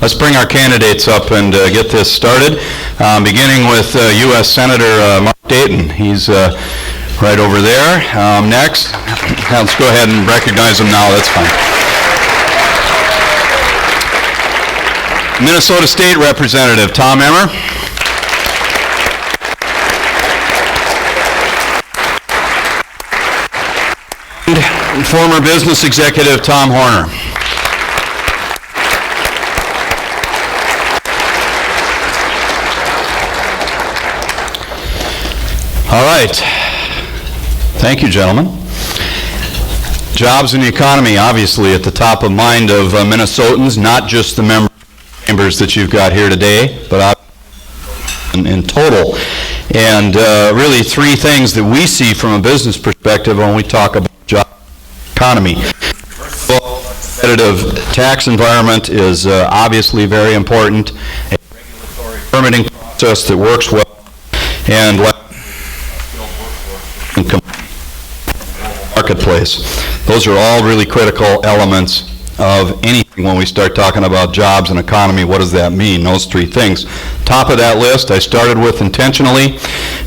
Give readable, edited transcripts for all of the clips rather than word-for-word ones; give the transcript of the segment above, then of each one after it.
Let's bring our candidates up and get this started, beginning with U.S. Senator Mark Dayton. He's right over there. Next, let's go ahead and recognize him now. That's fine. Minnesota State Representative Tom Emmer. And former business executive Tom Horner. All right. Thank you, gentlemen. Jobs and the economy, obviously, at the top of mind of Minnesotans, not just the members that you've got here today, but in total. And really three things that we see from a business perspective when we talk about job economy. Well, competitive tax environment is obviously very important. A regulatory permitting process that works well, and marketplace. Those are all really critical elements of anything when we start talking about jobs and economy. What does that mean? Those three things. Top of that list, I started with intentionally,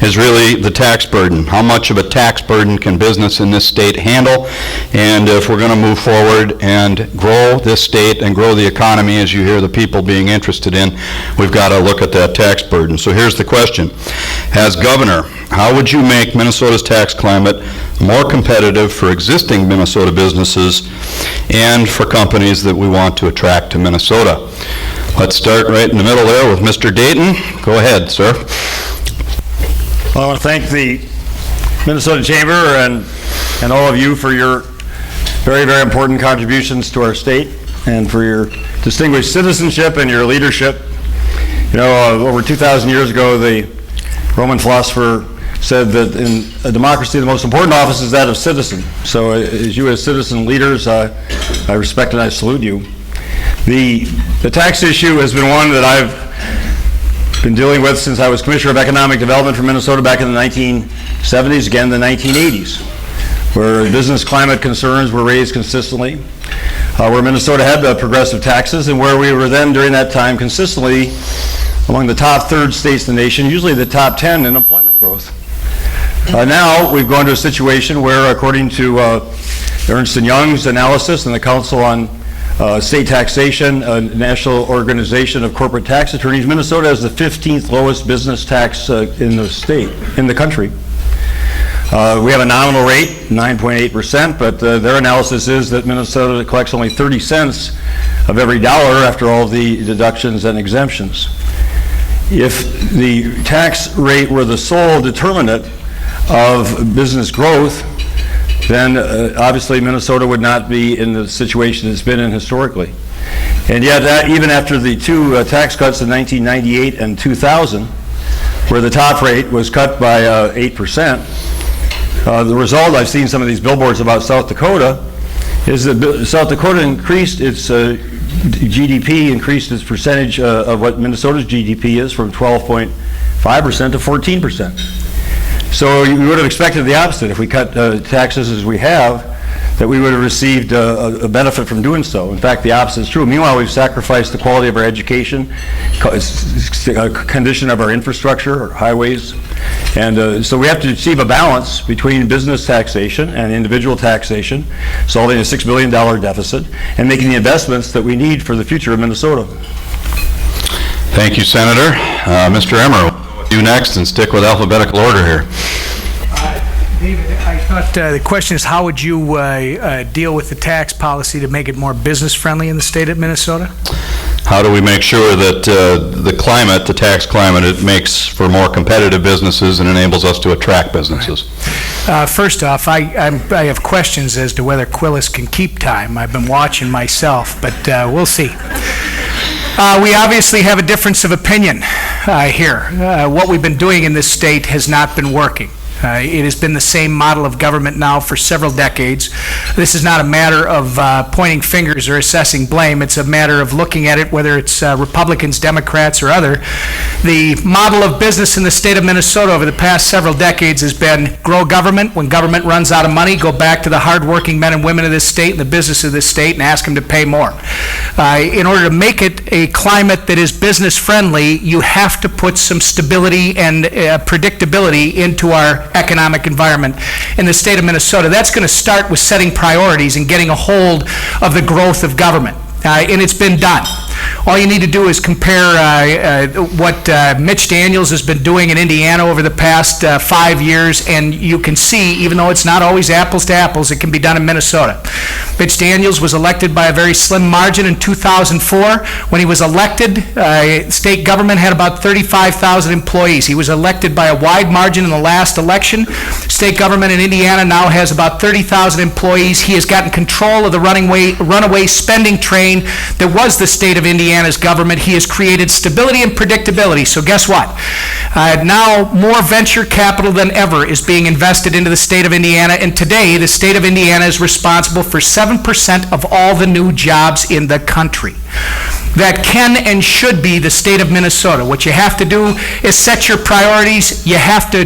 is really the tax burden. How much of a tax burden can business in this state handle? And if we're going to move forward and grow this state and grow the economy, as you hear the people being interested in, we've got to look at that tax burden. So here's the question. As governor, how would you make Minnesota's tax climate more competitive for existing Minnesota businesses and for companies that we want to attract to Minnesota? Let's start right in the middle there with Mr. Dayton. Go ahead, sir. Well, I want to thank the Minnesota Chamber and all of you for your very, very important contributions to our state and for your distinguished citizenship and your leadership. You know, over 2,000 years ago, the Roman philosopher said that in a democracy, the most important office is that of citizen. So as you as citizen leaders, I respect and I salute you. The tax issue has been one that I've been dealing with since I was Commissioner of Economic Development for Minnesota back in the 1970s, again the 1980s, where business climate concerns were raised consistently, where Minnesota had progressive taxes, and where we were then during that time consistently among the top third states in the nation, usually the top 10 in employment growth. Now we've gone to a situation where, according to Ernst & Young's analysis and the Council on State Taxation, a national organization of corporate tax attorneys, Minnesota has the 15th lowest business tax in the state, in the country. We have a nominal rate, 9.8%, but their analysis is that Minnesota collects only 30 cents of every dollar after all the deductions and exemptions. If the tax rate were the sole determinant of business growth, then obviously Minnesota would not be in the situation it's been in historically. And yet, even after the two tax cuts in 1998 and 2000, where the top rate was cut by 8%, the result, I've seen some of these billboards about South Dakota, is that South Dakota increased its GDP, increased its percentage of what Minnesota's GDP is from 12.5% to 14%. So you would have expected the opposite. If we cut taxes as we have, that we would have received a benefit from doing so. In fact, the opposite is true. Meanwhile, we've sacrificed the quality of our education, condition of our infrastructure, our highways. And so we have to achieve a balance between business taxation and individual taxation, solving a $6 billion deficit, and making the investments that we need for the future of Minnesota. Thank you, Senator. Mr. Emmer, you next, and stick with alphabetical order here. David, I thought the question is, how would you deal with the tax policy to make it more business friendly in the state of Minnesota? How do we make sure that the climate, the tax climate, it makes for more competitive businesses and enables us to attract businesses? Right. First off, I have questions as to whether Quillis can keep time. I've been watching myself, but we'll see. We obviously have a difference of opinion here. What we've been doing in this state has not been working. It has been the same model of government now for several decades. This is not a matter of pointing fingers or assessing blame. It's a matter of looking at it, whether it's Republicans, Democrats, or other. The model of business in the state of Minnesota over the past several decades has been grow government. When government runs out of money, go back to the hardworking men and women of this state and the business of this state and ask them to pay more. In order to make it a climate that is business-friendly, you have to put some stability and predictability into our economic environment in the state of Minnesota. That's going to start with setting priorities and getting a hold of the growth of government. And it's been done. All you need to do is compare what Mitch Daniels has been doing in Indiana over the past 5 years, and you can see, even though it's not always apples to apples, it can be done in Minnesota. Mitch Daniels was elected by a very slim margin in 2004. When he was elected, state government had about 35,000 employees. He was elected by a wide margin in the last election. State government in Indiana now has about 30,000 employees. He has gotten control of the runaway spending train that was the state of Indiana's government. He has created stability and predictability. So guess what? Now more venture capital than ever is being invested into the state of Indiana, and today the state of Indiana is responsible for 7% of all the new jobs in the country. That can and should be the state of Minnesota. What you have to do is set your priorities. You have to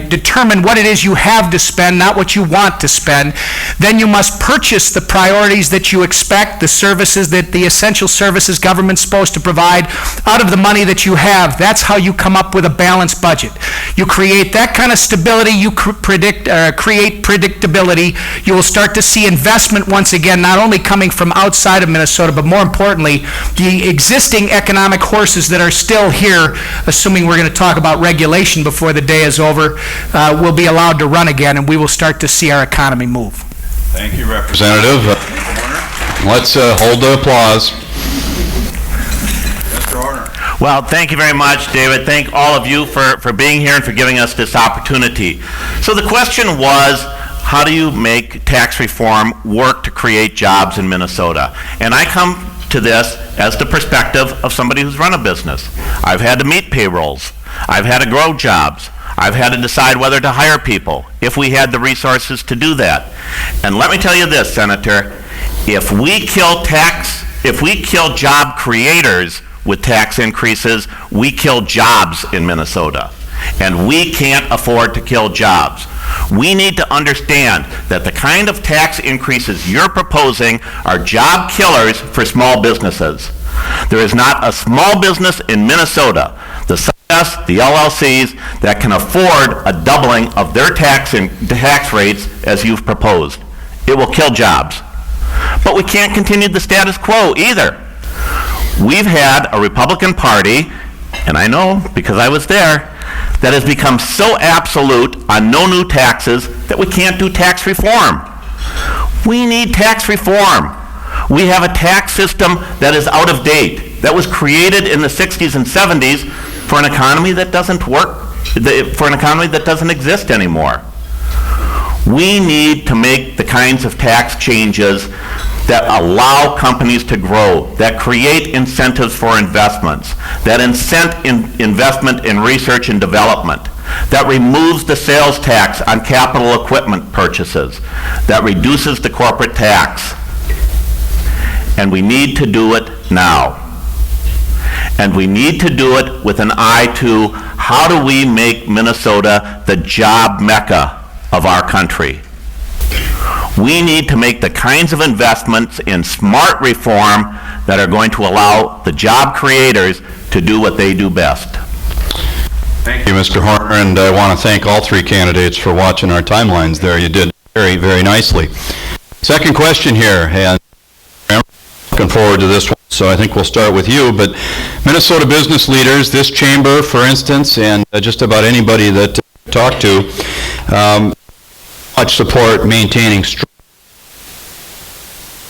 determine what it is you have to spend, not what you want to spend. Then you must purchase the priorities that you expect, the services that the essential services government's supposed to provide out of the money that you have. That's how you come up with a balanced budget. You create that kind of stability, you create predictability. You will start to see investment once again, not only coming from outside of Minnesota, but more importantly, the existing economic horses that are still here, assuming we're going to talk about regulation before the day is over, will be allowed to run again, and we will start to see our economy move. Thank you, Representative. Let's hold the applause. Mr. Horner. Well, thank you very much, David. Thank all of you for being here and for giving us this opportunity. So the question was, how do you make tax reform work to create jobs in Minnesota? And I come to this as the perspective of somebody who's run a business. I've had to meet payrolls. I've had to grow jobs. I've had to decide whether to hire people, if we had the resources to do that. And let me tell you this, Senator, if we kill job creators with tax increases, we kill jobs in Minnesota. And we can't afford to kill jobs. We need to understand that the kind of tax increases you're proposing are job killers for small businesses. There is not a small business in Minnesota, the the LLCs, that can afford a doubling of their tax rates as you've proposed. It will kill jobs. But we can't continue the status quo either. We've had a Republican Party, and I know because I was there, that has become so absolute on no new taxes that we can't do tax reform. We need tax reform. We have a tax system that is out of date, that was created in the 60s and 70s for an economy that doesn't work, for an economy that doesn't exist anymore. We need to make the kinds of tax changes that allow companies to grow, that create incentives for investments, that incent investment in research and development, that removes the sales tax on capital equipment purchases, that reduces the corporate tax. And we need to do it now. And we need to do it with an eye to how do we make Minnesota the job mecca of our country. We need to make the kinds of investments in smart reform that are going to allow the job creators to do what they do best. Thank you, Mr. Horner, and I want to thank all three candidates for watching our timelines there. You did very, very nicely. Second question here, and I'm looking forward to this one, so I think we'll start with you, but Minnesota business leaders, this chamber, for instance, and just about anybody that I talk to, much support maintaining strong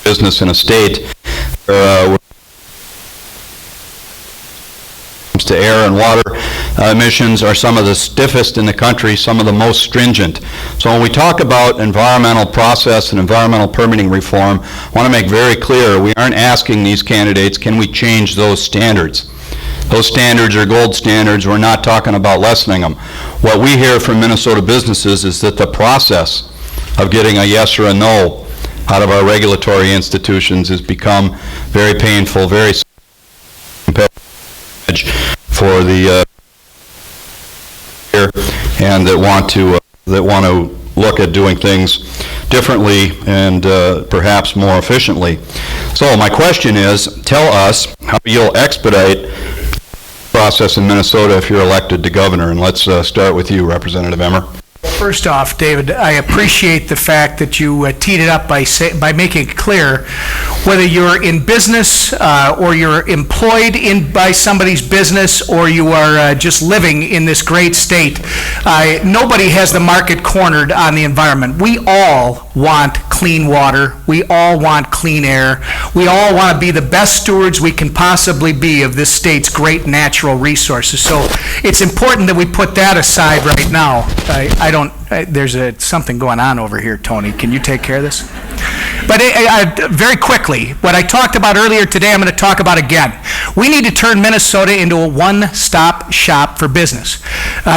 business in a state when it comes to air and water emissions are some of the stiffest in the country, some of the most stringent. So when we talk about environmental process and environmental permitting reform, I want to make very clear we aren't asking these candidates, can we change those standards? Those standards are gold standards. We're not talking about lessening them. What we hear from Minnesota businesses is that the process of getting a yes or a no out of our regulatory institutions has become very painful, very competitive for the and that want to look at doing things differently and perhaps more efficiently. So my question is, tell us how you'll expedite the process in Minnesota if you're elected to governor. And let's start with you, Representative Emmer. First off, David, I appreciate the fact that you teed it up by making it clear whether you're in business or you're employed by somebody's business or you are just living in this great state. Nobody has the market cornered on the environment. We all want clean water. We all want clean air. We all want to be the best stewards we can possibly be of this state's great natural resources. So it's important that we put that aside right now. There's something going on over here, Tony. Can you take care of this? But very quickly, what I talked about earlier today, I'm going to talk about again. We need to turn Minnesota into a one-stop shop for business.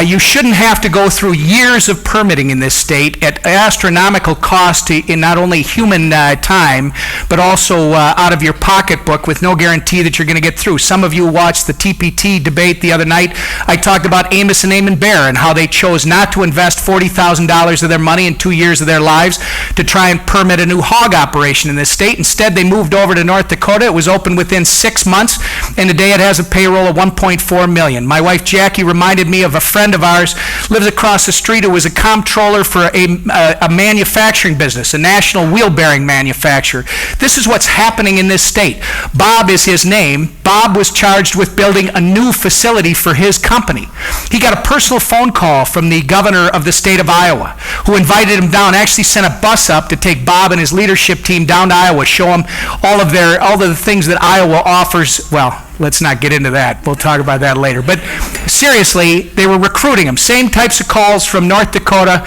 You shouldn't have to go through years of permitting in this state at astronomical cost in not only human time, but also out of your pocketbook with no guarantee that you're going to get through. Some of you watched the TPT debate the other night. I talked about Amos and Amon Bear and how they chose not to invest $40,000 of their money in 2 years of their lives to try and permit a new hog operation in this state. Instead, they moved over to North Dakota. It was opened within 6 months, and today it has a payroll of $1.4 million. My wife Jackie reminded me of a friend of ours, lives across the street, who was a comptroller for a manufacturing business, a national wheel bearing manufacturer. This is what's happening in this state. Bob is his name. Bob was charged with building a new facility for his company. He got a personal phone call from the governor of the state of Iowa, who invited him down, actually sent a bus up to take Bob and his leadership team down to Iowa, show them all of the things that Iowa offers. Well, let's not get into that. We'll talk about that later. But seriously, they were recruiting him. Same types of calls from North Dakota,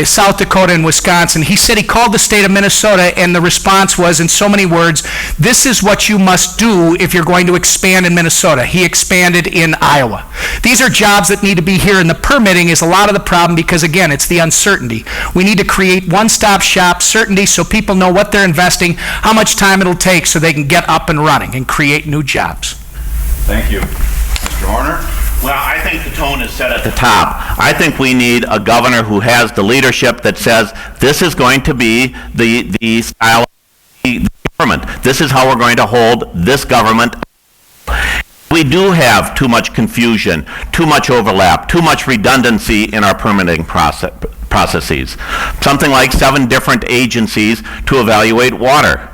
South Dakota, and Wisconsin. He said he called the state of Minnesota, and the response was, in so many words, this is what you must do if you're going to expand in Minnesota. He expanded in Iowa. These are jobs that need to be here, and the permitting is a lot of the problem because, again, it's the uncertainty. We need to create one-stop shop certainty so people know what they're investing, how much time it'll take so they can get up and running and create new jobs. Thank you. Mr. Horner? Well, I think the tone is set at the top. I think we need a governor who has the leadership that says this is going to be the style of the government. This is how we're going to hold this government. We do have too much confusion, too much overlap, too much redundancy in our permitting processes. Something like 7 different agencies to evaluate water.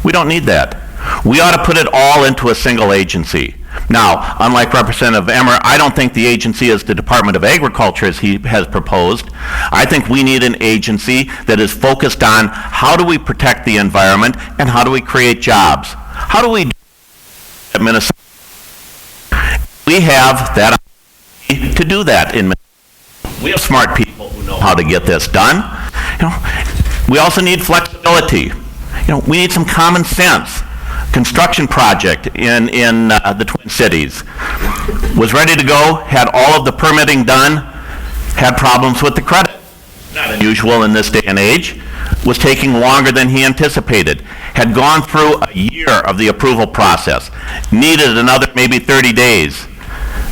We don't need that. We ought to put it all into a single agency. Now, unlike Representative Emmer, I don't think the agency is the Department of Agriculture as he has proposed. I think we need an agency that is focused on how do we protect the environment and how do we create jobs. How do we do that in Minnesota? We have that opportunity to do that in Minnesota. We have smart people who know how to get this done. We also need flexibility. We need some common sense. Construction project in the Twin Cities was ready to go, had all of the permitting done, had problems with the credit. Not unusual in this day and age. Was taking longer than he anticipated. Had gone through a year of the approval process. Needed another maybe 30 days.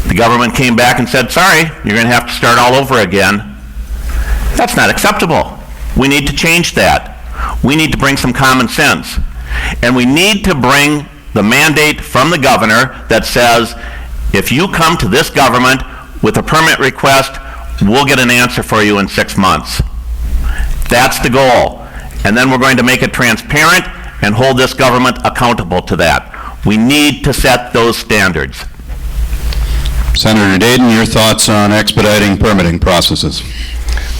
The government came back and said, sorry, you're going to have to start all over again. That's not acceptable. We need to change that. We need to bring some common sense. And we need to bring the mandate from the governor that says, if you come to this government with a permit request, we'll get an answer for you in 6 months. That's the goal. And then we're going to make it transparent and hold this government accountable to that. We need to set those standards. Senator Dayton, your thoughts on expediting permitting processes?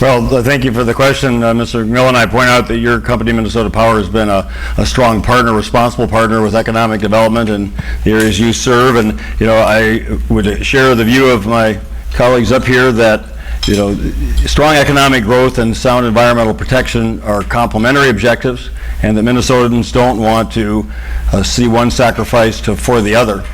Well, thank you for the question, Mr. McMillan. I point out that your company, Minnesota Power, has been a strong partner, responsible partner with economic development in the areas you serve. And, I would share the view of my colleagues up here that, strong economic growth and sound environmental protection are complementary objectives, and that Minnesotans don't want to see one sacrificed for the other.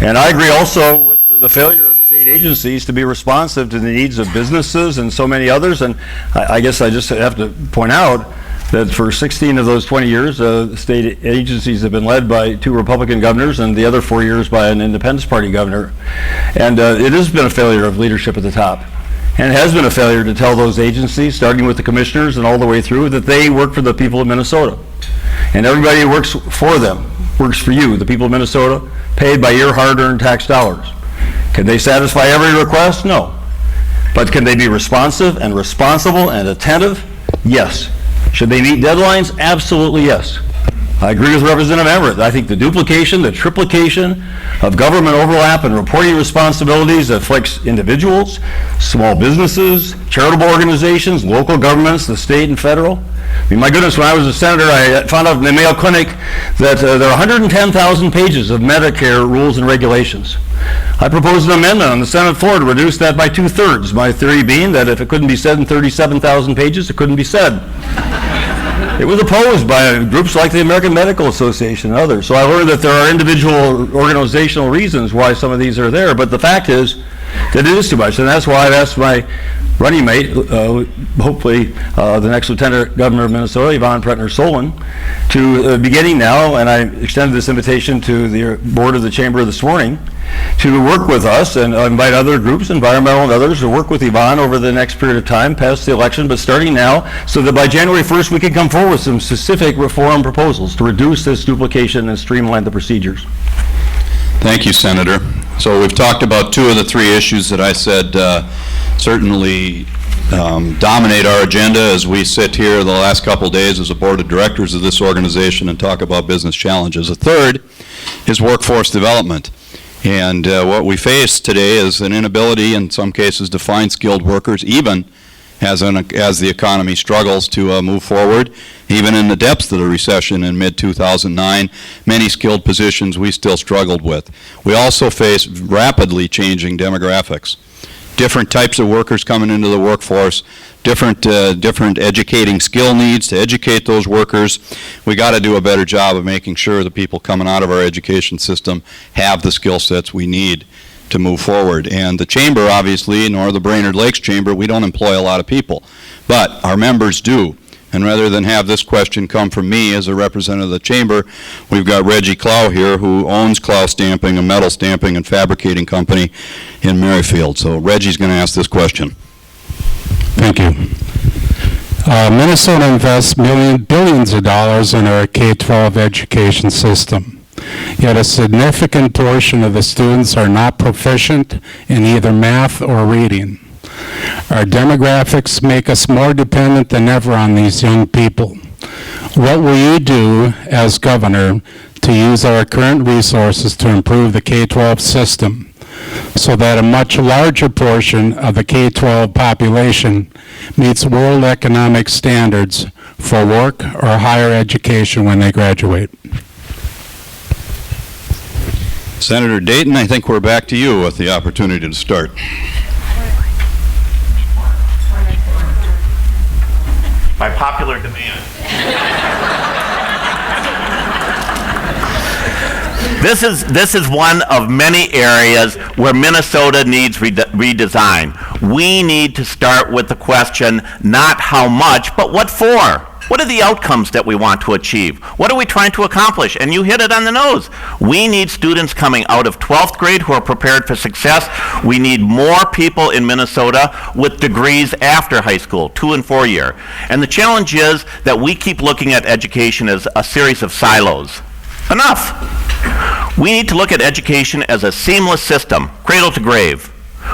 And I agree also with the failure of state agencies to be responsive to the needs of businesses and so many others. And I guess I just have to point out that for 16 of those 20 years, state agencies have been led by 2 Republican governors and the other 4 years by an Independence Party governor. And it has been a failure of leadership at the top. And it has been a failure to tell those agencies, starting with the commissioners and all the way through, that they work for the people of Minnesota. And everybody who works for them works for you, the people of Minnesota, paid by your hard-earned tax dollars. Can they satisfy every request? No. But can they be responsive and responsible and attentive? Yes. Should they meet deadlines? Absolutely yes. I agree with Representative Everett. I think the duplication, the triplication of government overlap and reporting responsibilities afflicts individuals, small businesses, charitable organizations, local governments, the state and federal. I mean, my goodness, when I was a senator, I found out in the Mayo Clinic that there are 110,000 pages of Medicare rules and regulations. I proposed an amendment on the Senate floor to reduce that by 2/3, my theory being that if it couldn't be said in 37,000 pages, it couldn't be said. It was opposed by groups like the American Medical Association and others. So I learned that there are individual organizational reasons why some of these are there, but the fact is that it is too much, and that's why I've asked my running mate, hopefully the next Lieutenant Governor of Minnesota, Yvonne Pretner-Solon, to beginning now, and I extended this invitation to the board of the chamber this morning, to work with us and invite other groups, environmental and others, to work with Yvonne over the next period of time, past the election, but starting now, so that by January 1st we can come forward with some specific reform proposals to reduce this duplication and streamline the procedures. Thank you, Senator. So we've talked about 2 of the 3 issues that I said certainly dominate our agenda as we sit here the last couple days as a board of directors of this organization and talk about business challenges. A third is workforce development. And what we face today is an inability in some cases to find skilled workers, even as the economy struggles to move forward. Even in the depths of the recession in mid-2009, many skilled positions we still struggled with. We also face rapidly changing demographics. Different types of workers coming into the workforce, different educating skill needs to educate those workers. We got to do a better job of making sure the people coming out of our education system have the skill sets we need to move forward. And the chamber, obviously, nor the Brainerd Lakes Chamber, we don't employ a lot of people, but our members do. And rather than have this question come from me as a representative of the chamber, we've got Reggie Clow here, who owns Clow Stamping, a metal stamping and fabricating company in Merrifield. So Reggie's going to ask this question. Thank you. Minnesota invests billions of dollars in our K-12 education system. Yet a significant portion of the students are not proficient in either math or reading. Our demographics make us more dependent than ever on these young people. What will you do as governor to use our current resources to improve the K-12 system so that a much larger portion of the K-12 population meets world economic standards for work or higher education when they graduate? Senator Dayton, I think we're back to you with the opportunity to start. By popular demand. This is one of many areas where Minnesota needs redesign. We need to start with the question, not how much, but what for? What are the outcomes that we want to achieve? What are we trying to accomplish? And you hit it on the nose. We need students coming out of 12th grade who are prepared for success. We need more people in Minnesota with degrees after high school, 2- and 4-year. And the challenge is that we keep looking at education as a series of silos. Enough. We need to look at education as a seamless system, cradle to grave.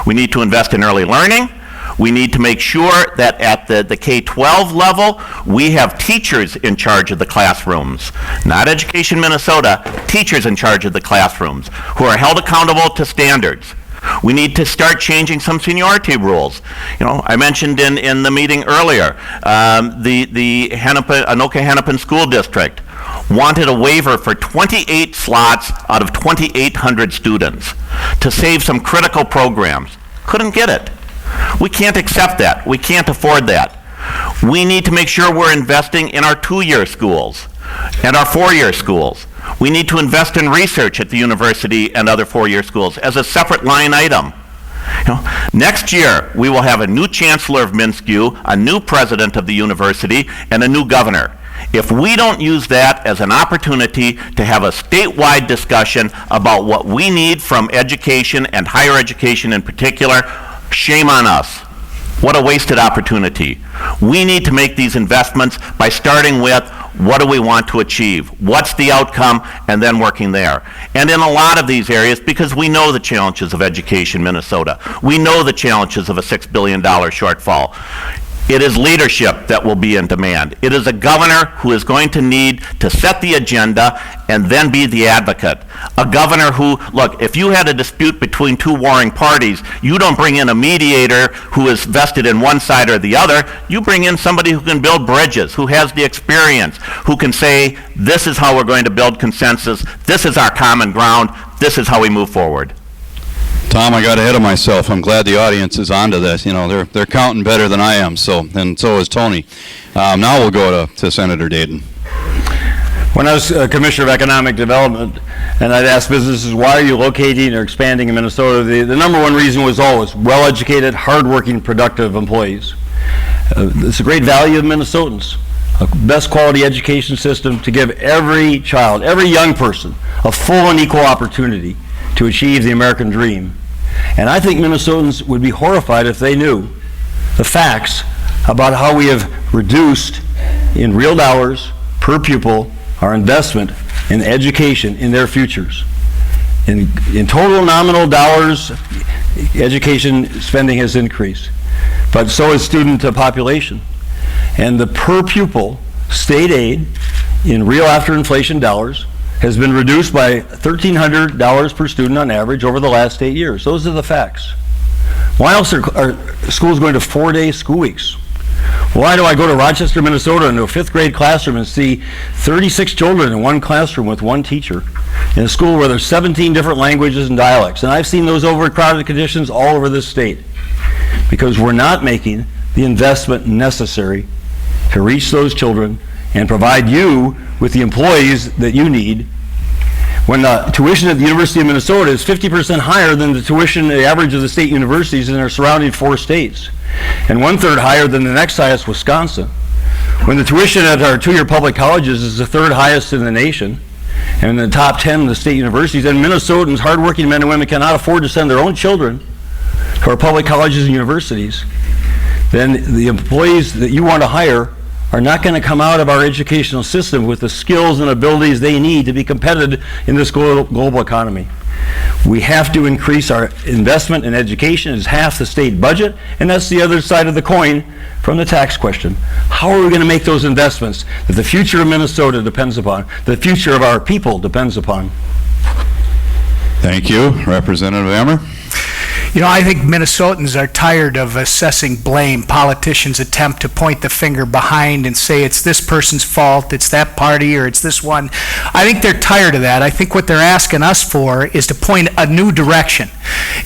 We need to invest in early learning. We need to make sure that at the K-12 level, we have teachers in charge of the classrooms. Not Education Minnesota, teachers in charge of the classrooms who are held accountable to standards. We need to start changing some seniority rules. You know, I mentioned in the meeting earlier, the Anoka-Hennepin School District wanted a waiver for 28 slots out of 2,800 students to save some critical programs. Couldn't get it. We can't accept that. We can't afford that. We need to make sure we're investing in our 2-year schools and our 4-year schools. We need to invest in research at the university and other four-year schools as a separate line item. Next year, we will have a new chancellor of MnSCU, a new president of the university, and a new governor. If we don't use that as an opportunity to have a statewide discussion about what we need from education and higher education in particular, shame on us. What a wasted opportunity. We need to make these investments by starting with what do we want to achieve? What's the outcome? And then working there. And in a lot of these areas, because we know the challenges of education in Minnesota, we know the challenges of a $6 billion shortfall. It is leadership that will be in demand. It is a governor who is going to need to set the agenda and then be the advocate. A governor who, look, if you had a dispute between two warring parties, you don't bring in a mediator who is vested in one side or the other. You bring in somebody who can build bridges, who has the experience, who can say, this is how we're going to build consensus, this is our common ground, this is how we move forward. Tom, I got ahead of myself. I'm glad the audience is onto this. You know, they're counting better than I am, and so is Tony. Now we'll go to Senator Dayton. When I was Commissioner of Economic Development, and I'd ask businesses, why are you locating or expanding in Minnesota? The number one reason was always well-educated, hardworking, productive employees. It's a great value of Minnesotans. A best quality education system to give every child, every young person, a full and equal opportunity to achieve the American dream. And I think Minnesotans would be horrified if they knew the facts about how we have reduced in real dollars per pupil our investment in education in their futures. In total nominal dollars, education spending has increased, but so has student population. And the per pupil state aid in real after inflation dollars has been reduced by $1,300 per student on average over the last 8 years. Those are the facts. Why else are schools going to 4-day school weeks? Why do I go to Rochester, Minnesota into a 5th grade classroom and see 36 children in one classroom with one teacher in a school where there's 17 different languages and dialects? And I've seen those overcrowded conditions all over this state because we're not making the investment necessary to reach those children and provide you with the employees that you need. When the tuition at the University of Minnesota is 50% higher than the tuition, the average of the state universities in our surrounding 4 states, and 1/3 higher than the next highest, Wisconsin. When the tuition at our 2-year public colleges is the 3rd highest in the nation, and in the top 10 of the state universities, and Minnesotans, hardworking men and women, cannot afford to send their own children to our public colleges and universities, then the employees that you want to hire are not going to come out of our educational system with the skills and abilities they need to be competitive in this global economy. We have to increase our investment in education. It's half the state budget, and that's the other side of the coin from the tax question. How are we going to make those investments that the future of Minnesota depends upon, the future of our people depends upon? Thank you. Representative Emmer? You know, I think Minnesotans are tired of assessing blame. Politicians attempt to point the finger behind and say it's this person's fault, it's that party, or it's this one. I think they're tired of that. I think what they're asking us for is to point a new direction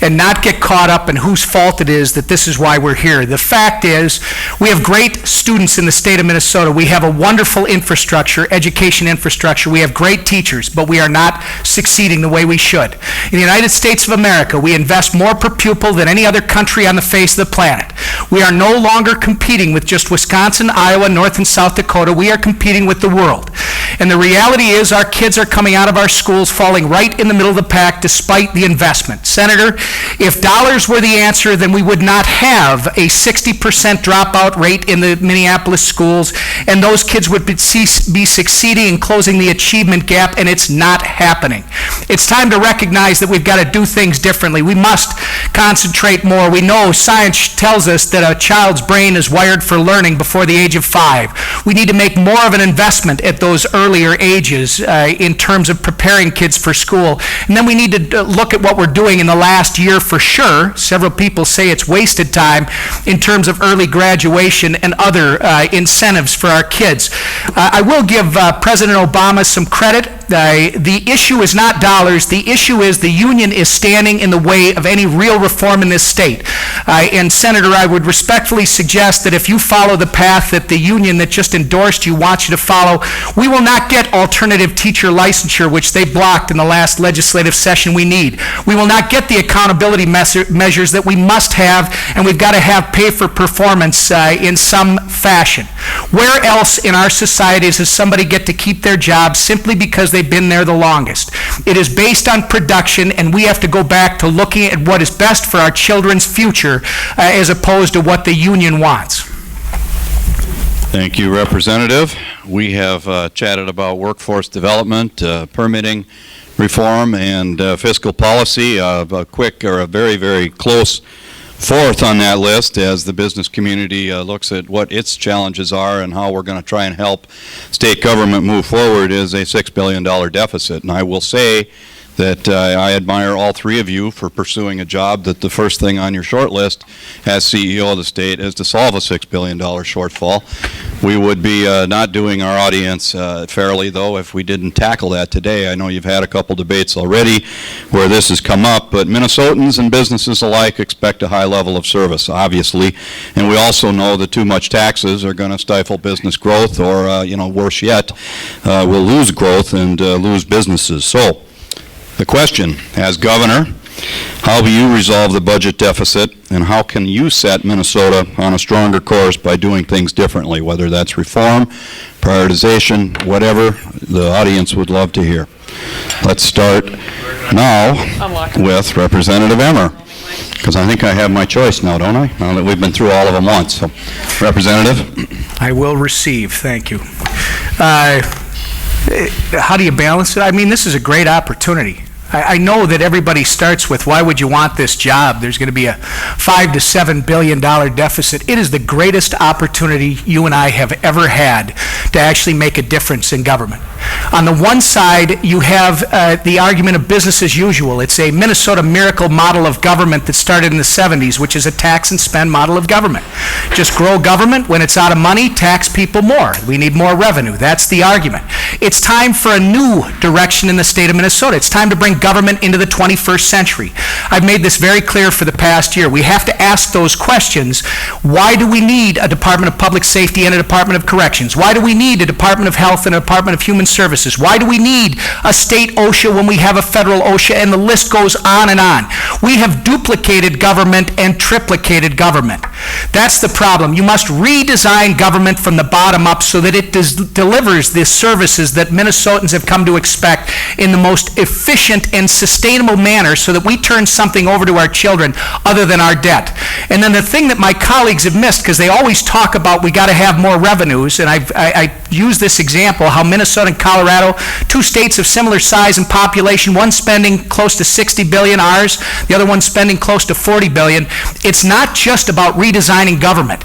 and not get caught up in whose fault it is that this is why we're here. The fact is, we have great students in the state of Minnesota. We have a wonderful infrastructure, education infrastructure. We have great teachers, but we are not succeeding the way we should. In the United States of America, we invest more per pupil than any other country on the face of the planet. We are no longer competing with just Wisconsin, Iowa, North and South Dakota. We are competing with the world. And the reality is our kids are coming out of our schools falling right in the middle of the pack despite the investment. Senator, if dollars were the answer, then we would not have a 60% dropout rate in the Minneapolis schools, and those kids would be succeeding in closing the achievement gap, and it's not happening. It's time to recognize that we've got to do things differently. We must concentrate more. We know science tells us that a child's brain is wired for learning before the age of 5. We need to make more of an investment at those earlier ages in terms of preparing kids for school. And then we need to look at what we're doing in the last year for sure. Several people say it's wasted time in terms of early graduation and other incentives for our kids. I will give President Obama some credit. the issue is not dollars. The issue is the union is standing in the way of any real reform in this state. And Senator, I would respectfully suggest that if you follow the path that the union that just endorsed you wants you to follow, we will not get alternative teacher licensure, which they blocked in the last legislative session we need. We will not get the accountability measures that we must have, and we've got to have pay for performance in some fashion. Where else in our societies does somebody get to keep their job simply because they've been there the longest? It is based on production, and we have to go back to looking at what is best for our children's future as opposed to what the union wants. Thank you, Representative. We have chatted about workforce development, permitting reform, and fiscal policy. A quick or a very, very close fourth on that list as the business community looks at what its challenges are and how we're going to try and help state government move forward is a $6 billion deficit. And I will say that I admire all three of you for pursuing a job that the first thing on your short list as CEO of the state is to solve a $6 billion shortfall. We would be not doing our audience fairly, though, if we didn't tackle that today. I know you've had a couple debates already where this has come up, but Minnesotans and businesses alike expect a high level of service, obviously, and we also know that too much taxes are going to stifle business growth or, worse yet, we'll lose growth and lose businesses. So, the question, as governor, how will you resolve the budget deficit, and how can you set Minnesota on a stronger course by doing things differently, whether that's reform, prioritization, whatever the audience would love to hear. Let's start now with Representative Emmer, because I think I have my choice now, don't I? Now that we've been through all of them once. So, Representative? I will receive, thank you. How do you balance it? I mean, this is a great opportunity. I know that everybody starts with, why would you want this job? There's going to be a $5 to $7 billion deficit. It is the greatest opportunity you and I have ever had to actually make a difference in government. On the one side, you have the argument of business as usual. It's a Minnesota miracle model of government that started in the 70s, which is a tax and spend model of government. Just grow government. When it's out of money, tax people more. We need more revenue. That's the argument. It's time for a new direction in the state of Minnesota. It's time to bring government into the 21st century. I've made this very clear for the past year. We have to ask those questions. Why do we need a Department of Public Safety and a Department of Corrections? Why do we need a Department of Health and a Department of Human Services? Why do we need a state OSHA when we have a federal OSHA? And the list goes on and on. We have duplicated government and triplicated government. That's the problem. You must redesign government from the bottom up so that it delivers the services that Minnesotans have come to expect in the most efficient and sustainable manner so that we turn something over to our children other than our debt. And then the thing that my colleagues have missed, because they always talk about we got to have more revenues, and I use this example, how Minnesota and Colorado, two states of similar size and population, one spending close to $60 billion, ours, the other one spending close to $40 billion. It's not just about redesigning government.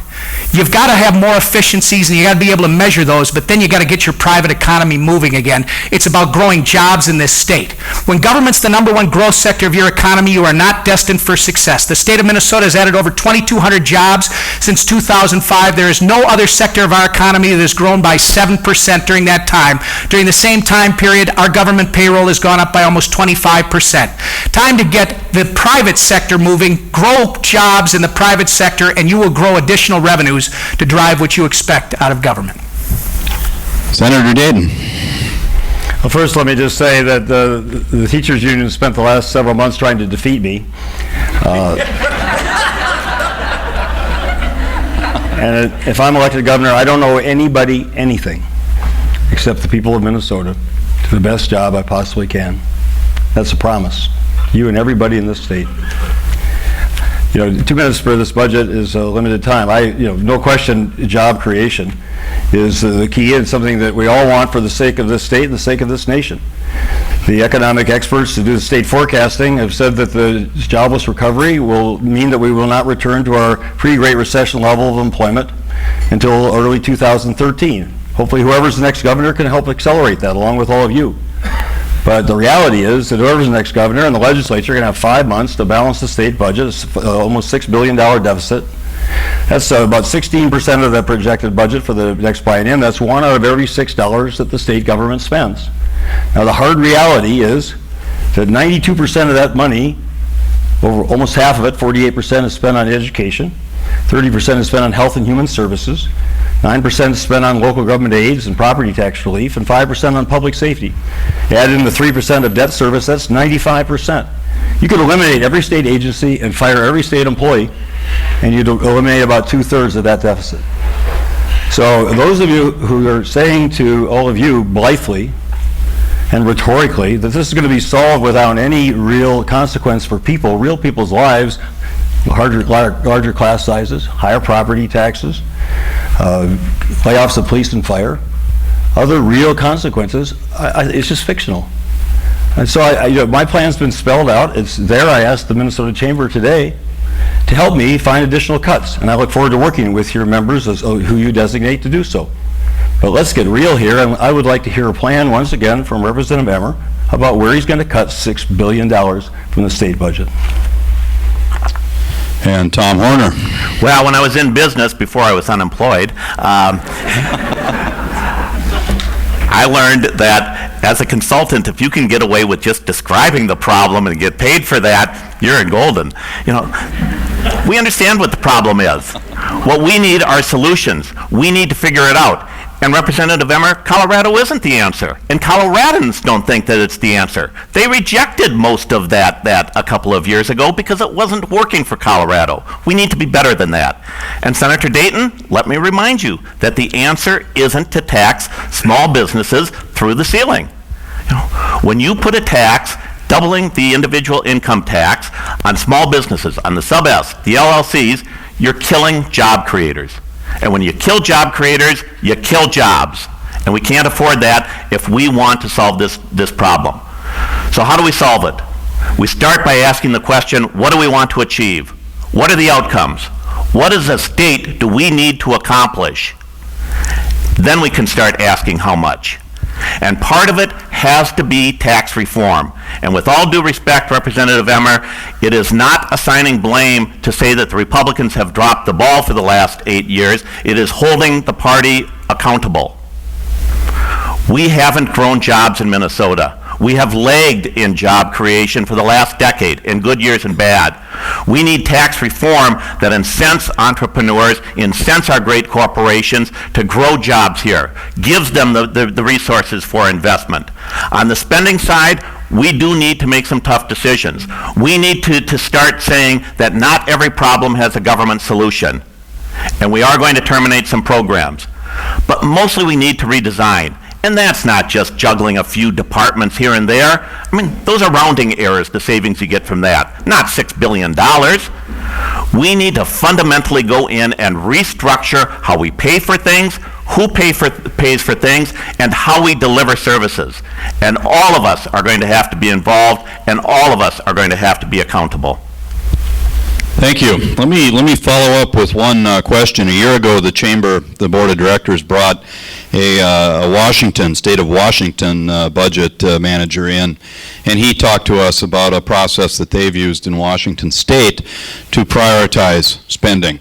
You've got to have more efficiencies, and you got to be able to measure those, but then you got to get your private economy moving again. It's about growing jobs in this state. When government's the #1 growth sector of your economy, you are not destined for success. The state of Minnesota has added over 2,200 jobs since 2005. There is no other sector of our economy that has grown by 7% during that time. During the same time period, our government payroll has gone up by almost 25%. Time to get the private sector moving, grow jobs in the private sector, and you will grow additional revenues to drive what you expect out of government. Senator Dayton. Well, first, let me just say that the teachers union spent the last several months trying to defeat me. And if I'm elected governor, I don't owe anybody anything except the people of Minnesota to the best job I possibly can. That's a promise. You and everybody in this state. 2 minutes for this budget is a limited time. No question, job creation is the key and something that we all want for the sake of this state and the sake of this nation. The economic experts who do the state forecasting have said that the jobless recovery will mean that we will not return to our pre-Great Recession level of employment until early 2013. Hopefully whoever's the next governor can help accelerate that along with all of you. But the reality is that whoever's the next governor and the legislature are going to have 5 months to balance the state budget. It's almost $6 billion deficit. That's about 16% of the projected budget for the next biennium. That's $1 out of every $6 that the state government spends. Now, the hard reality is that 92% of that money, over almost half of it, 48%, is spent on education, 30% is spent on health and human services, 9% is spent on local government aids and property tax relief, and 5% on public safety. Add in the 3% of debt service, that's 95%. You could eliminate every state agency and fire every state employee, and you'd eliminate about 2/3 of that deficit. So those of you who are saying to all of you blithely and rhetorically that this is going to be solved without any real consequence for people, real people's lives, larger class sizes, higher property taxes, layoffs of police and fire, other real consequences, it's just fictional. And so my plan's been spelled out. It's there. I asked the Minnesota Chamber today to help me find additional cuts, and I look forward to working with your members as who you designate to do so. But let's get real here, and I would like to hear a plan once again from Representative Emmer about where he's going to cut $6 billion from the state budget. And Tom Horner. Well, when I was in business before I was unemployed, I learned that as a consultant, if you can get away with just describing the problem and get paid for that, you're in golden. You know, we understand what the problem is. What we need are solutions. We need to figure it out. And Representative Emmer, Colorado isn't the answer. And Coloradans don't think that it's the answer. They rejected most of that a couple of years ago because it wasn't working for Colorado. We need to be better than that. And Senator Dayton, let me remind you that the answer isn't to tax small businesses through the ceiling. You know, when you put a tax doubling the individual income tax on small businesses, on the sub-S, the LLCs, you're killing job creators. And when you kill job creators, you kill jobs. And we can't afford that if we want to solve this problem. So how do we solve it? We start by asking the question, what do we want to achieve? What are the outcomes? What as a state do we need to accomplish? Then we can start asking how much. And part of it has to be tax reform. And with all due respect, Representative Emmer, it is not assigning blame to say that the Republicans have dropped the ball for the last 8 years. It is holding the party accountable. We haven't grown jobs in Minnesota. We have lagged in job creation for the last decade, in good years and bad. We need tax reform that incents entrepreneurs, incents our great corporations to grow jobs here, gives them the resources for investment. On the spending side, we do need to make some tough decisions. We need to start saying that not every problem has a government solution. And we are going to terminate some programs. But mostly we need to redesign. And that's not just juggling a few departments here and there. I mean, those are rounding errors, the savings you get from that, not $6 billion. We need to fundamentally go in and restructure how we pay for things, who pays for things, and how we deliver services. And all of us are going to have to be involved, and all of us are going to have to be accountable. Thank you. Let me follow up with one question. A year ago, the Board of Directors brought a state of Washington budget manager in, and he talked to us about a process that they've used in Washington State to prioritize spending.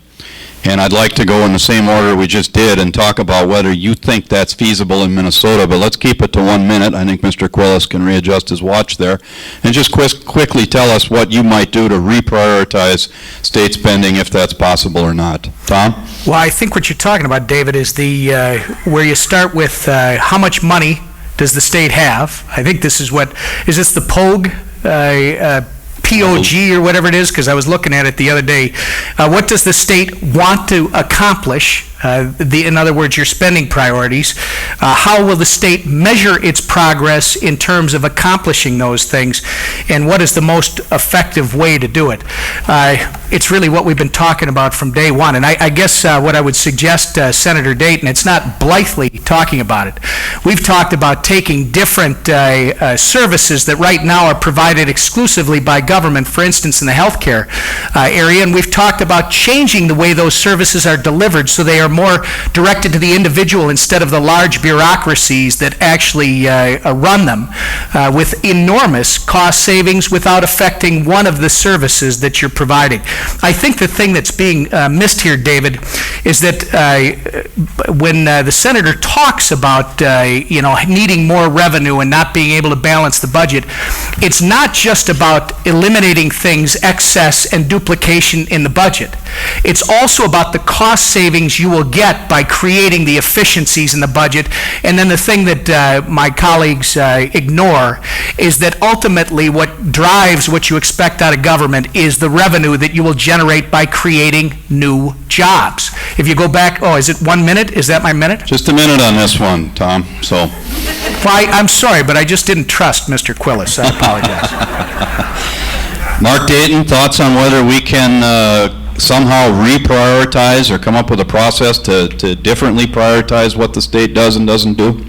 And I'd like to go in the same order we just did and talk about whether you think that's feasible in Minnesota, but let's keep it to 1 minute. I think Mr. Quillis can readjust his watch there. And just quickly tell us what you might do to reprioritize state spending, if that's possible or not. Tom? Well, I think what you're talking about, David, is where you start with how much money does the state have. I think this is is this the POG? POG or whatever it is, because I was looking at it the other day. What does the state want to accomplish? In other words, your spending priorities. How will the state measure its progress in terms of accomplishing those things? And what is the most effective way to do it? It's really what we've been talking about from day one. And I guess what I would suggest, Senator Dayton, it's not blithely talking about it. We've talked about taking different services that right now are provided exclusively by government, for instance, in the healthcare area, and we've talked about changing the way those services are delivered so they are more directed to the individual instead of the large bureaucracies that actually run them, with enormous cost savings without affecting one of the services that you're providing. I think the thing that's being missed here, David, is that when the senator talks about needing more revenue and not being able to balance the budget, it's not just about eliminating things, excess and duplication in the budget. It's also about the cost savings you will get by creating the efficiencies in the budget. And then the thing that my colleagues ignore is that ultimately what drives what you expect out of government is the revenue that you will generate by creating new jobs. If you go back, is it 1 minute? Is that my minute? Just a minute on this one, Tom, so. Well, I'm sorry, but I just didn't trust Mr. Quillis. I apologize. Mark Dayton, thoughts on whether we can somehow reprioritize or come up with a process to differently prioritize what the state does and doesn't do?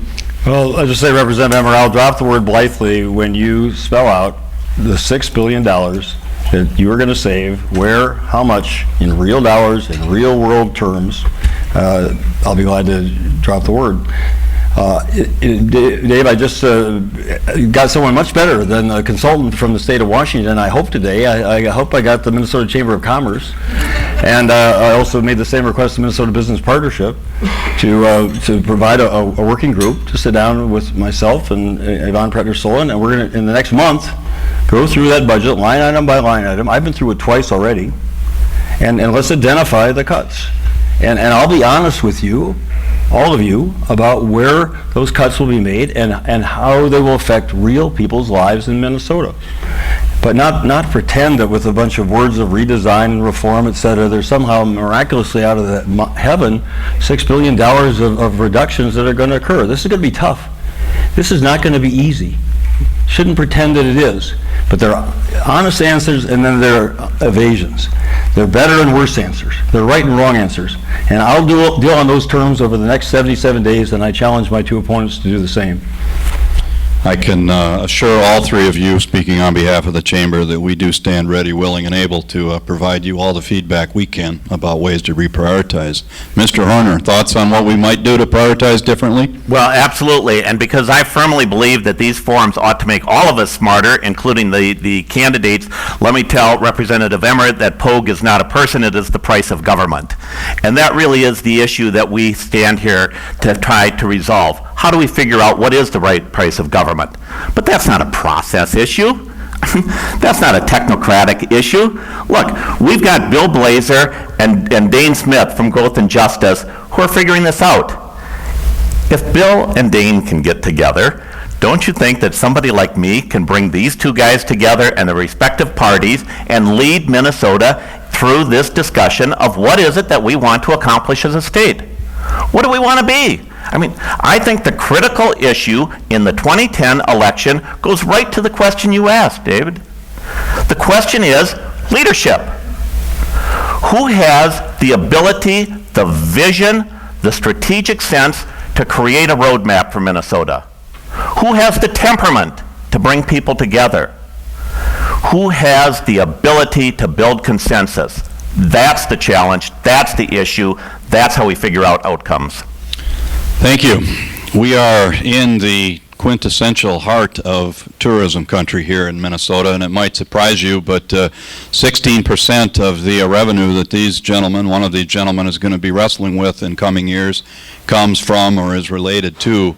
Well, I'll just say, Representative Emmer, I'll drop the word blithely when you spell out the $6 billion that you are going to save, where, how much, in real dollars, in real-world terms. I'll be glad to drop the word. Dave, I just got someone much better than a consultant from the state of Washington, I hope today. I hope I got the Minnesota Chamber of Commerce. And I also made the same request to Minnesota Business Partnership to provide a working group to sit down with myself and Yvonne Pretner-Solon, and we're going to, in the next month, go through that budget line item by line item. I've been through it twice already. And let's identify the cuts. And I'll be honest with you, all of you, about where those cuts will be made and how they will affect real people's lives in Minnesota. But not pretend that with a bunch of words of redesign and reform, et cetera, there's somehow miraculously out of that heaven $6 billion of reductions that are going to occur. This is going to be tough. This is not going to be easy. Shouldn't pretend that it is. But there are honest answers and then there are evasions. There are better and worse answers. There are right and wrong answers. And I'll deal on those terms over the next 77 days, and I challenge my two opponents to do the same. I can assure all three of you, speaking on behalf of the Chamber, that we do stand ready, willing, and able to provide you all the feedback we can about ways to reprioritize. Mr. Horner, thoughts on what we might do to prioritize differently? Well, absolutely, and because I firmly believe that these forums ought to make all of us smarter, including the candidates, let me tell Representative Emmer that POG is not a person, it is the price of government. And that really is the issue that we stand here to try to resolve. How do we figure out what is the right price of government? But that's not a process issue. That's not a technocratic issue. Look, we've got Bill Blazer and Dane Smith from Growth and Justice who are figuring this out. If Bill and Dane can get together, don't you think that somebody like me can bring these two guys together and the respective parties and lead Minnesota through this discussion of what is it that we want to accomplish as a state? What do we want to be? I mean, I think the critical issue in the 2010 election goes right to the question you asked, David. The question is leadership. Who has the ability, the vision, the strategic sense to create a roadmap for Minnesota? Who has the temperament to bring people together? Who has the ability to build consensus? That's the challenge, that's the issue, that's how we figure out outcomes. Thank you. We are in the quintessential heart of tourism country here in Minnesota, and it might surprise you, but 16% of the revenue that these gentlemen, one of these gentlemen is going to be wrestling with in coming years, comes from or is related to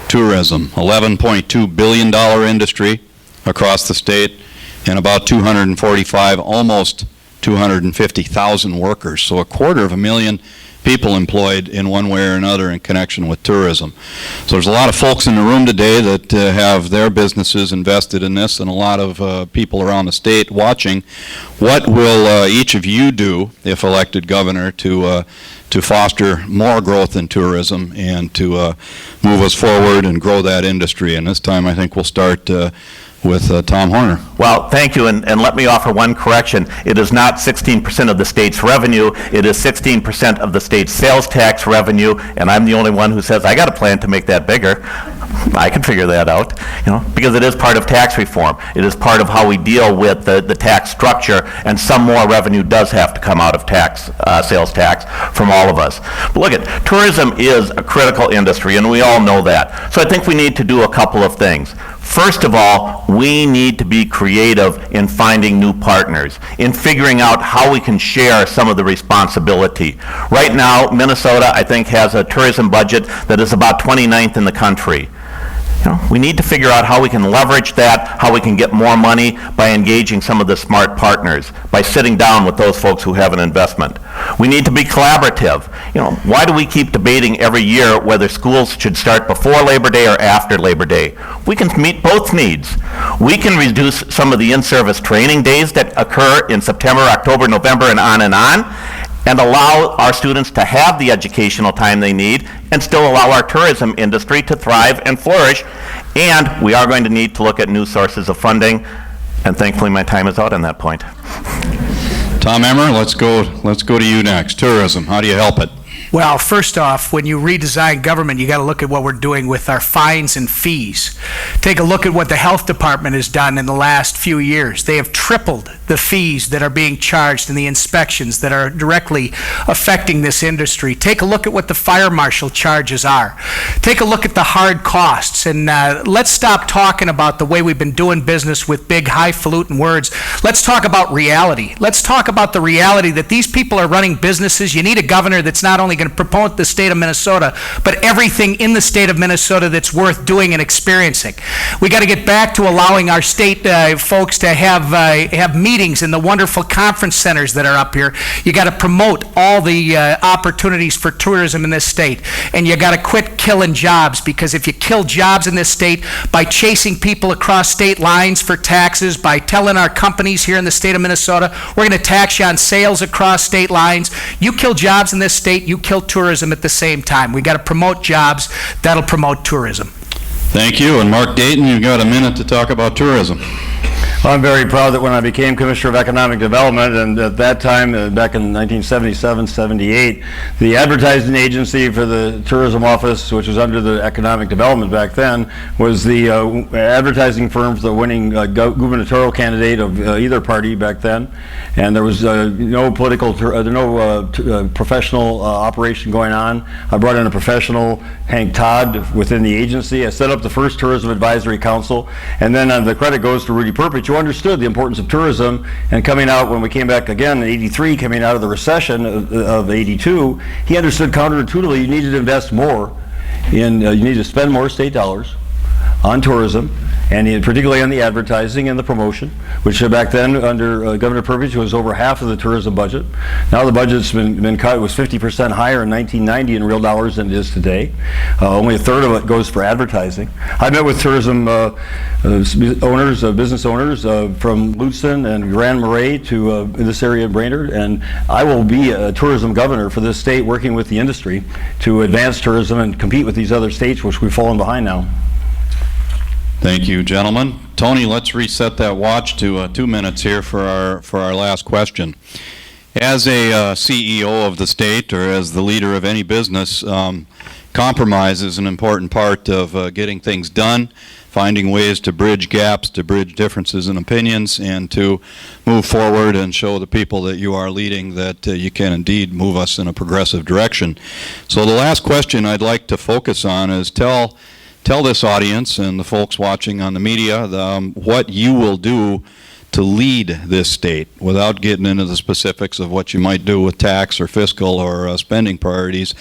tourism. $11.2 billion industry across the state, and about 245, almost 250,000 workers. So 250,000 people employed in one way or another in connection with tourism. So there's a lot of folks in the room today that have their businesses invested in this, and a lot of people around the state watching. What will each of you do, if elected governor, to foster more growth in tourism and to move us forward and grow that industry? And this time I think we'll start with Tom Horner. Well, thank you, and let me offer one correction. It is not 16% of the state's revenue, it is 16% of the state's sales tax revenue, and I'm the only one who says I got a plan to make that bigger. I can figure that out, because it is part of tax reform. It is part of how we deal with the tax structure, and some more revenue does have to come out of sales tax from all of us. But look at, tourism is a critical industry, and we all know that. So I think we need to do a couple of things. First of all, we need to be creative in finding new partners, in figuring out how we can share some of the responsibility. Right now, Minnesota, I think, has a tourism budget that is about 29th in the country. We need to figure out how we can leverage that, how we can get more money by engaging some of the smart partners, by sitting down with those folks who have an investment. We need to be collaborative. Why do we keep debating every year whether schools should start before Labor Day or after Labor Day? We can meet both needs. We can reduce some of the in-service training days that occur in September, October, November, and on, and allow our students to have the educational time they need and still allow our tourism industry to thrive and flourish. And we are going to need to look at new sources of funding, and thankfully my time is out on that point. Tom Emmer, let's go to you next. Tourism, how do you help it? Well, first off, when you redesign government, you got to look at what we're doing with our fines and fees. Take a look at what the health department has done in the last few years. They have tripled the fees that are being charged and the inspections that are directly affecting this industry. Take a look at what the fire marshal charges are. Take a look at the hard costs, and let's stop talking about the way we've been doing business with big highfalutin words. Let's talk about reality. Let's talk about the reality that these people are running businesses. You need a governor that's not only going to promote the state of Minnesota, but everything in the state of Minnesota that's worth doing and experiencing. We got to get back to allowing our state folks to have meetings in the wonderful conference centers that are up here. You got to promote all the opportunities for tourism in this state, and you got to quit killing jobs, because if you kill jobs in this state by chasing people across state lines for taxes, by telling our companies here in the state of Minnesota, we're going to tax you on sales across state lines, you kill jobs in this state, you kill tourism at the same time. We got to promote jobs. That'll promote tourism. Thank you. And Mark Dayton, you've got a minute to talk about tourism. I'm very proud that when I became Commissioner of Economic Development, and at that time, back in 1977-78, the advertising agency for the tourism office, which was under the Economic Development back then, was the advertising firm for the winning gubernatorial candidate of either party back then. And there was no political, professional operation going on. I brought in a professional, Hank Todd, within the agency. I set up the first Tourism Advisory Council, and then the credit goes to Rudy Perpich, who understood the importance of tourism. And coming out, when we came back again in '83, coming out of the recession of '82, he understood counterintuitively you needed to invest more in, you needed to spend more state dollars on tourism, and particularly on the advertising and the promotion, which back then under Governor Perpich was over half of the tourism budget. Now the budget's been cut. It was 50% higher in 1990 in real dollars than it is today. Only a third of it goes for advertising. I met with tourism owners, business owners from Lewiston and Grand Marais to in this area of Brainerd, and I will be a tourism governor for this state, working with the industry to advance tourism and compete with these other states, which we've fallen behind now. Thank you, gentlemen. Tony, let's reset that watch to 2 minutes here for our last question. As a CEO of the state, or as the leader of any business, compromise is an important part of getting things done, finding ways to bridge gaps, to bridge differences in opinions, and to move forward and show the people that you are leading that you can indeed move us in a progressive direction. So the last question I'd like to focus on is tell this audience and the folks watching on the media what you will do to lead this state, without getting into the specifics of what you might do with tax or fiscal or spending priorities.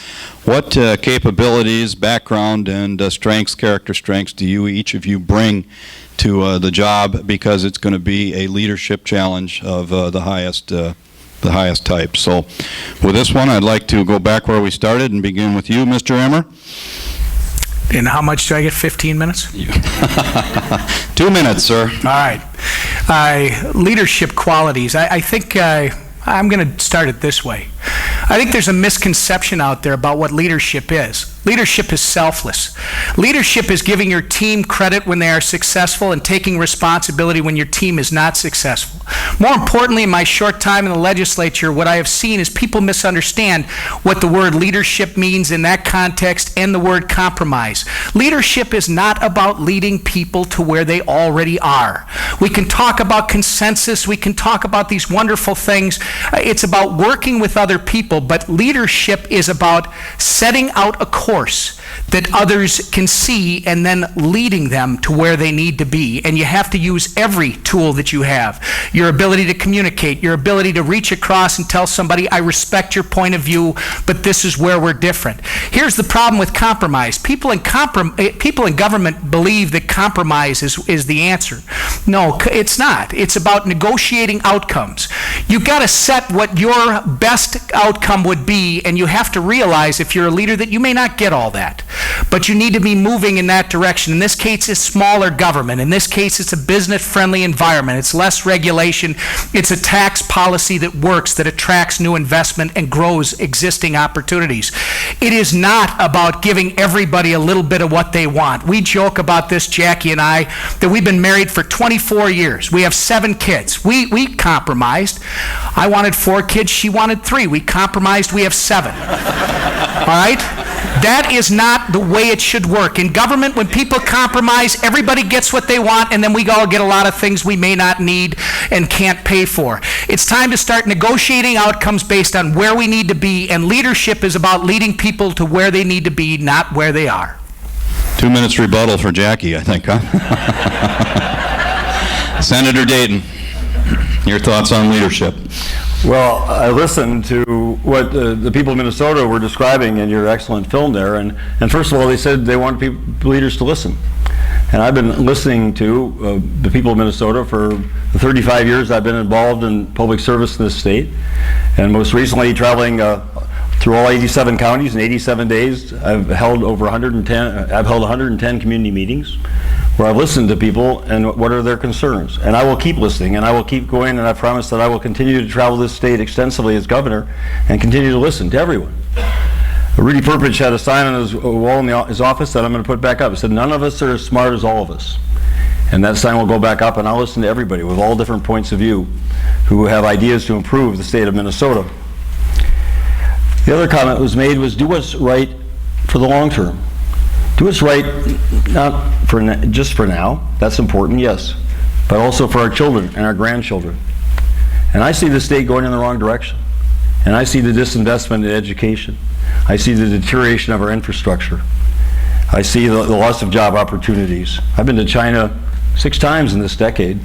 What capabilities, background, and character strengths do each of you bring to the job, because it's going to be a leadership challenge of the highest type. So with this one, I'd like to go back where we started and begin with you, Mr. Emmer. And how much do I get? 15 minutes? 2 minutes, sir. All right. Leadership qualities. I think I'm going to start it this way. I think there's a misconception out there about what leadership is. Leadership is selfless. Leadership is giving your team credit when they are successful and taking responsibility when your team is not successful. More importantly, in my short time in the legislature, what I have seen is people misunderstand what the word leadership means in that context and the word compromise. Leadership is not about leading people to where they already are. We can talk about consensus, we can talk about these wonderful things. It's about working with other people, but leadership is about setting out a course that others can see and then leading them to where they need to be. And you have to use every tool that you have. Your ability to communicate, your ability to reach across and tell somebody, I respect your point of view, but this is where we're different. Here's the problem with compromise. People in government believe that compromise is the answer. No, it's not. It's about negotiating outcomes. You've got to set what your best outcome would be, and you have to realize, if you're a leader, that you may not get all that. But you need to be moving in that direction. In this case, it's smaller government. In this case, it's a business-friendly environment. It's less regulation. It's a tax policy that works, that attracts new investment and grows existing opportunities. It is not about giving everybody a little bit of what they want. We joke about this, Jackie and I, that we've been married for 24 years. We have 7 kids. We compromised. I wanted 4 kids. She wanted 3. We compromised. We have 7. All right? That is not the way it should work. In government, when people compromise, everybody gets what they want, and then we all get a lot of things we may not need and can't pay for. It's time to start negotiating outcomes based on where we need to be, and leadership is about leading people to where they need to be, not where they are. 2 minutes rebuttal for Jackie, I think, huh? Senator Dayton, your thoughts on leadership? Well, I listened to what the people of Minnesota were describing in your excellent film there, and first of all, they said they want leaders to listen. And I've been listening to the people of Minnesota for the 35 years I've been involved in public service in this state, and most recently traveling through all 87 counties in 87 days. I've held 110 community meetings where I've listened to people and what are their concerns. And I will keep listening, and I will keep going, and I promise that I will continue to travel this state extensively as governor and continue to listen to everyone. Rudy Perpich had a sign on his wall in his office that I'm going to put back up. It said, none of us are as smart as all of us. And that sign will go back up, and I'll listen to everybody with all different points of view who have ideas to improve the state of Minnesota. The other comment was made was, do what's right for the long term. Do what's right, not for just for now. That's important, yes, but also for our children and our grandchildren. And I see the state going in the wrong direction. And I see the disinvestment in education. I see the deterioration of our infrastructure. I see the loss of job opportunities. I've been to China 6 times in this decade.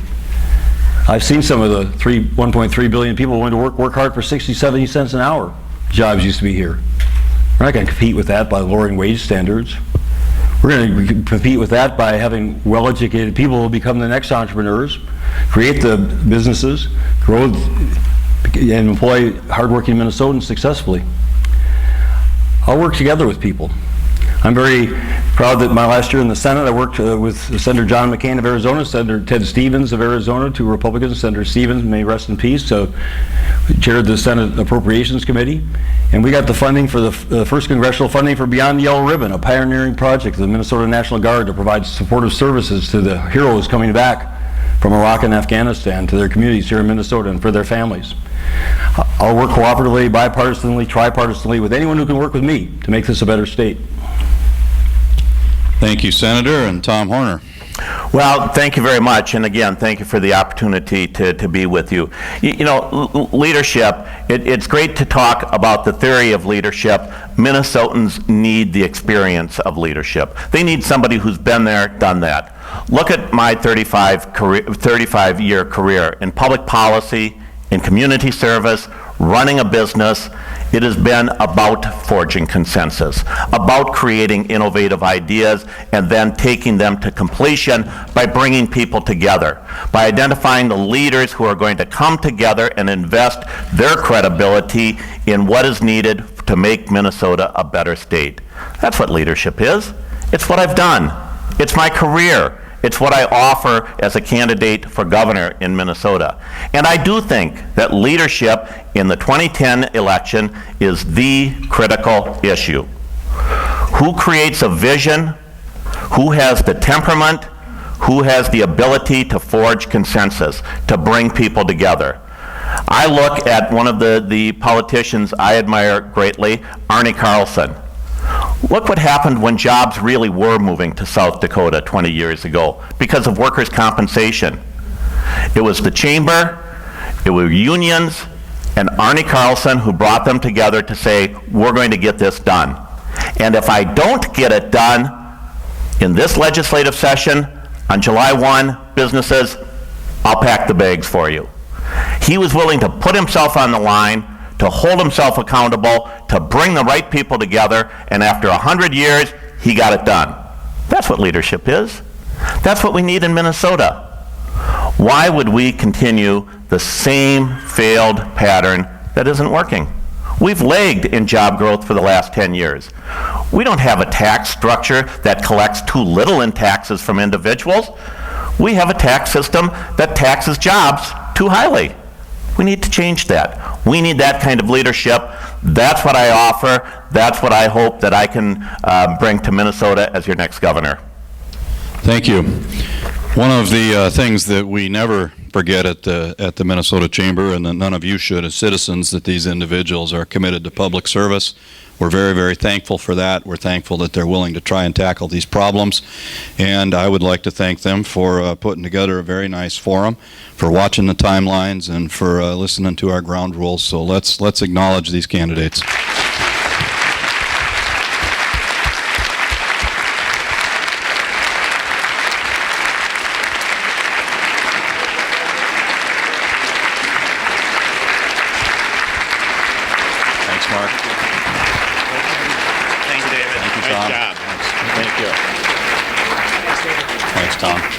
I've seen some of the 1.3 billion people going to work hard for 60, 70 cents an hour. Jobs used to be here. We're not going to compete with that by lowering wage standards. We're going to compete with that by having well-educated people who will become the next entrepreneurs, create the businesses, grow and employ hardworking Minnesotans successfully. I'll work together with people. I'm very proud that my last year in the Senate, I worked with Senator John McCain of Arizona, Senator Ted Stevens of Arizona, 2 Republicans. Senator Stevens, may rest in peace, chaired the Senate Appropriations Committee. And we got the funding for the first congressional funding for Beyond the Yellow Ribbon, a pioneering project of the Minnesota National Guard to provide supportive services to the heroes coming back from Iraq and Afghanistan, to their communities here in Minnesota and for their families. I'll work cooperatively, bipartisanly, tripartisanly with anyone who can work with me to make this a better state. Thank you, Senator. And Tom Horner. Well, thank you very much, and again, thank you for the opportunity to be with you. You know, leadership, it's great to talk about the theory of leadership. Minnesotans need the experience of leadership. They need somebody who's been there, done that. Look at my 35-year career in public policy, in community service, running a business. It has been about forging consensus, about creating innovative ideas and then taking them to completion by bringing people together, by identifying the leaders who are going to come together and invest their credibility in what is needed to make Minnesota a better state. That's what leadership is. It's what I've done. It's my career. It's what I offer as a candidate for governor in Minnesota. And I do think that leadership in the 2010 election is the critical issue. Who creates a vision? Who has the temperament? Who has the ability to forge consensus, to bring people together? I look at one of the politicians I admire greatly, Arne Carlson. Look what happened when jobs really were moving to South Dakota 20 years ago because of workers' compensation. It was the chamber, it were unions, and Arne Carlson who brought them together to say, we're going to get this done. And if I don't get it done in this legislative session, on July 1, businesses, I'll pack the bags for you. He was willing to put himself on the line, to hold himself accountable, to bring the right people together, and after 100 years, he got it done. That's what leadership is. That's what we need in Minnesota. Why would we continue the same failed pattern that isn't working? We've lagged in job growth for the last 10 years. We don't have a tax structure that collects too little in taxes from individuals. We have a tax system that taxes jobs too highly. We need to change that. We need that kind of leadership. That's what I offer. That's what I hope that I can bring to Minnesota as your next governor. Thank you. One of the things that we never forget at the Minnesota Chamber, and that none of you should as citizens, that these individuals are committed to public service. We're very, very thankful for that. We're thankful that they're willing to try and tackle these problems. And I would like to thank them for putting together a very nice forum, for watching the timelines, and for listening to our ground rules. So let's acknowledge these candidates. Thanks, Mark. Thank you, David. Thank you, Tom. Nice job. Thank you. Thanks, Tom.